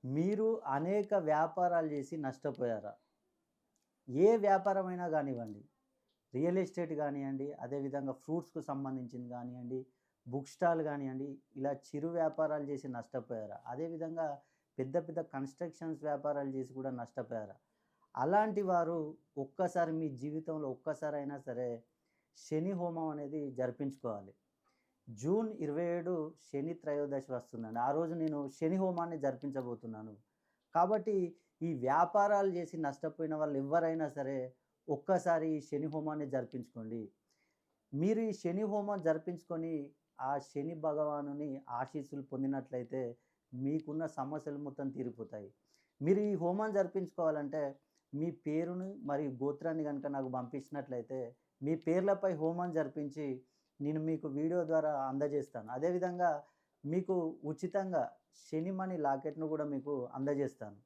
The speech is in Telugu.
మీరు అనేక వ్యాపారాలు చేసి నష్టపోయారా? ఏ వ్యాపారమైనా గానివ్వండి. రియల్ ఎస్టేట్ గానియండి, అదేవిధంగా ఫ్రూట్స్‌కు సంబంధించింది గానియండి, బుక్ స్టాల్ గానియండి, ఇలా చిరు వ్యాపారాలు చేసి నష్టపోయారా? అదేవిధంగా పెద్ద పెద్ద కన్‌స్ట్రక్షన్స్ వ్యాపారాలు చేసి కూడా నష్టపోయారా? అలాంటి వారు ఒక్కసారి మీ జీవితంలో ఒక్కసారైనా సరే శని హోమం అనేది జరిపించుకోవాలి. జూన్ 27 శని త్రయోదశి వస్తుందండి. ఆ రోజు నేను శని హోమాన్ని జరిపించబోతున్నాను. కాబట్టి ఈ వ్యాపారాలు చేసి నష్టపోయిన వాళ్ళు ఎవ్వరైనా సరే ఒక్కసారి ఈ శని హోమాన్ని జరిపించుకోండి. మీరు ఈ శని హోమం జరిపించుకొని ఆ శని భగవానుని ఆశీస్సులు పొందినట్లయితే మీకున్న సమస్యలు మొత్తం తీరిపోతాయి. మీరు ఈ హోమం జరిపించుకోవాలంటే మీ పేరుని మరియు గోత్రాన్ని గనుక నాకు పంపించినట్లయితే మీ పేర్లపై హోమం జరిపించి నేను మీకు వీడియో ద్వారా అందజేస్తాను. అదేవిధంగా మీకు ఉచితంగా శనిమణి లాకెట్‌ను గూడా మీకు అందజేస్తాను.